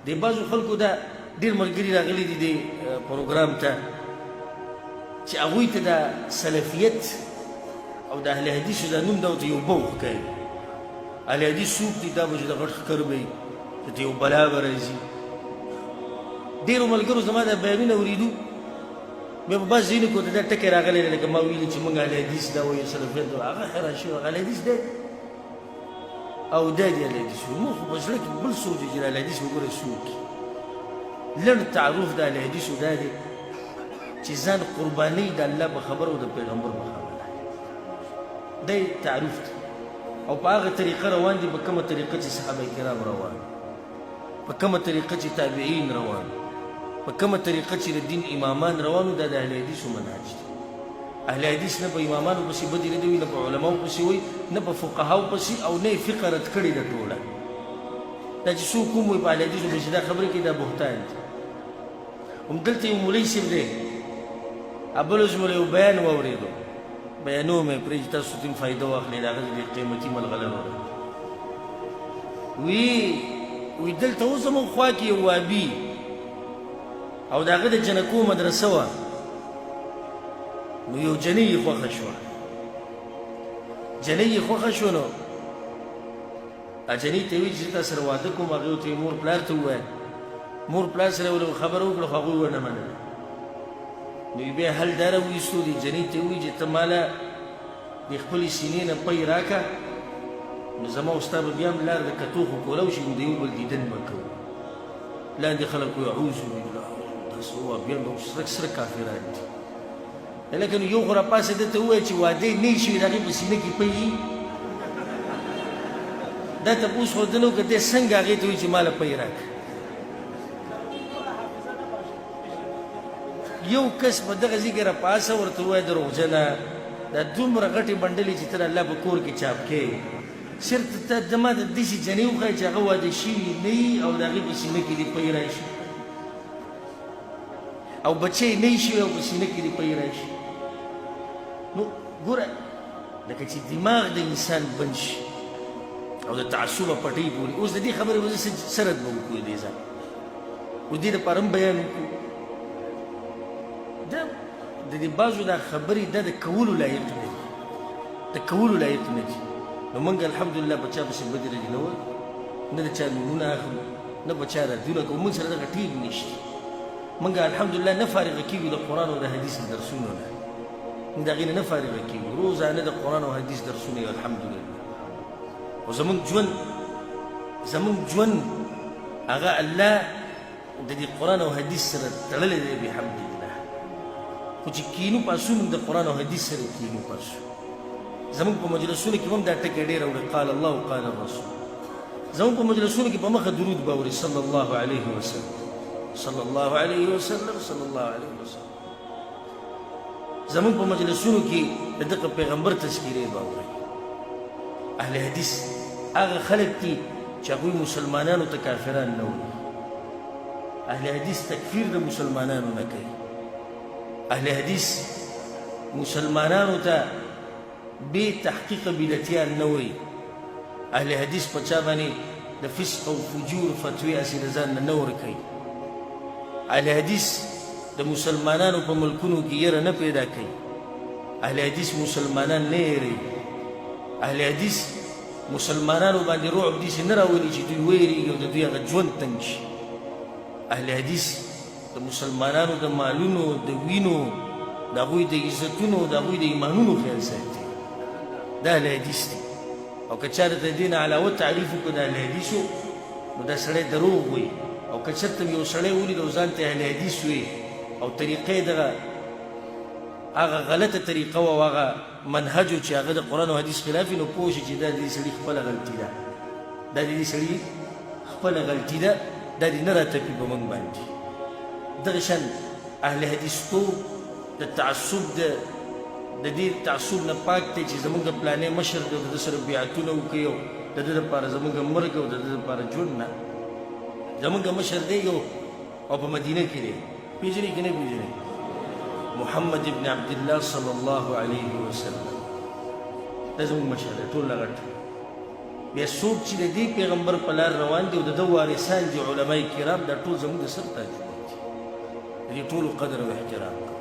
د بعضو خلکو دا ډېر ملګري راغلي دي دې پروګرام ته چې هغوی ته دا سلفیت او د اهل حدیثو دا نوم دا ورته یو بوخ کوي. اهل حدیث څوک دي؟ دا به چې د غټ ښکر به وي، ورته یو بلا به راځي. ډېرو ملګرو زما دا بیانونه اورېدو، بیا په بعض ځینو کې ورته دا ټکی راغلی دی لکه ما ویلي چې موږ اهل حدیث دا وایو سلفیت هغه حیران شوي اهل حدیث دی او دا دی اهل حدیث. موږ خو په زړه کې بل سوچ دی چې اهل حدیث وګوره څوک لنډ تعارف د اهل حدیثو دا دی چې ځان قرباني د الله په خبره او د پیغمبر په خبره دا تعریف دی او په هغه طریقه روان دي، په کومه طریقه چې صحابه کرام روان، په کومه طریقه چې تابعین روان، په کومه طریقه چې د دین امامان روانو، دا د اهل حدیثو منهج دی. اهل حدیث نه په امامانو پسې بدې نه وي، نه په علماو پسې وي، نه په فقهاو پسې، او نه یې فقه رد کړې ده ټوله. دا چې څوک کوم وایي په اهل حدیثو پسې دا خبرې کوي دا بهتان دي. همدلته یو مولوي صاحب دی، بل ورځ مو له یو بیان واورېدو، بیانوم یې پرېږدي تاسو ځینې فایده واخلئ د هغه ډېر قیمتي ملغلره ده. وی دلته اوس زموږ خوا کې یو وابي او د هغه د جنکو مدرسه وه، نو یو جنۍ یې خوښه شوه. جنۍ یې خوښه شوه نو جنۍ ته یې ویل چې تا سره واده کوم. هغې ورته مور پلار ته وویل، مور پلار سره ولې خبره وکړه خو هغوی ونه منله. نو بیا حل دا راویستو، دې جنۍ ته یې ووایي چې ته ماله د خپلې سینې نه پی راکړه، نو زما او ستا به بیا هم لار د کتو خو کولی شي، نو د یو بل دیدن به کوو. لاندې خلک وایي اعوذ بالله، داسې ووایي بیا سرک سره کافران دي. لکه نو یو خو راپاسې ده ته ووایه چې واده یې نه یې شوي د هغې په سینه کې پی وي، دا تپوس خو ده نه وکړه دی څنګه هغې ته وایي چې ماله پی راکړه. یو کس په دغه ځای کې راپاسه ورته ووایه دروغجنه دا دومره غټې بنډلې چې ته د الله په کور کې چاپ کوې، صرف ته زما د داسې جنۍ وښایه چې هغه واده شوي نه وي او د هغې په سینه کې دې پی راشي، او بچی نه وي شوي او په سینه کې دې پی راشي. نو ګوره لکه چې دماغ د انسان بند شي او د تعصبه پټۍ پورې. اوس د دې خبرې به زه څه رد به وکړو دې ځای اوس دې دپاره هم بیان وکړو. دا د دې بعضو دا خبرې دا د کولو لایق نه دي، د کولو لایق نه دي. نو موږ الحمدلله په چا پسې بدې ردې نه وایو، نه د چا نومونه اخلو، نه په چا ردونه کوو. موږ سره دغه ټیب نشته. موږ الحمدلله نه فارغه کېږو د قرآن او د حدیث درسونو نه، موږ د هغې نه فارغه کېږو. روزانه د قرآن او حدیث درسونه یو الحمدلله. او زموږ ژوند هغه الله د دې قرآن او حدیث سره تړلی دی بحمدلله. خو چې کینو پاسو موږ د قرآن او حدیث سره کینو پاسو. زموږ په مجلسونو کې هم دا ټکی ډېر اوري، قال الله قال الرسول. زموږ په مجلسونو کې په مخه درود به اوري، صلی الله علیه وسلم صلی الله علیه وسلم صلی الله علیه وسلم. زموږ په مجلسونو کې د دغه پیغمبر تذکیرې به اوري. اهل حدیث هغه خلک دي چې هغوی مسلمانانو ته کافران نه وایي. اهل حدیث تکفیر د مسلمانانو نه کوي. اهل حدیث مسلمانانو ته بې تحقیق بدعتیان نه وایي. اهل حدیث په چا باندې د فسق او فجور فتوی هسې د ځان نه ورکوي. اهل حدیث د مسلمانانو په ملکونو کې یره نه پیدا کوي. اهل حدیث مسلمانان نه یېروي. اهل حدیث مسلمانانو باندې رعب داسې نه راولي چې دوی ویرېږي او د دوی هغه ژوند تنګ شي. اهل حدیث د مسلمانانو د مالونو، د وینو، د هغوی د عزتونو، د هغوی د ایمانونو خیال ساتي. دا اهل حدیث دی. او که چا د دې نه علاوه تعریف وکړو د اهل حدیثو، نو دا سړی دروغ وایي. او که چېرته یو سړی ولید او ځان ته اهل حدیث وایي او طریقه یې دغه هغه غلطه طریقه وه او هغه منهج و چې هغه د قرآن او حدیث خلاف وي، نو پوه شي چې دا د دې سړي خپله غلطي ده، دا د دې سړي خپله غلطي ده، دا دې نه راتپي په موږ باندې. دغه شان اهل حدیث توب د تعصب د دې تعصب نه پاک دی چې زموږ د پلانې مشر دی او د ده سره بیعتونه وکړي او د ده دپاره زموږ مرګ او د ده دپاره ژوند نه. زموږ مشر دی یو او په مدینه کې دی، پېژنئ که نه پېژنئ؟ محمد ابن عبدالله صلی الله علیه وسلم دا زموږ مشر دی، ټول نه غټ. بیا څوک چې د دې پیغمبر په لار روان دي او د ده وارثان دي علما کرام دا ټول زموږ د سر تاجونه دي د دې ټولو قدر او احترام کوو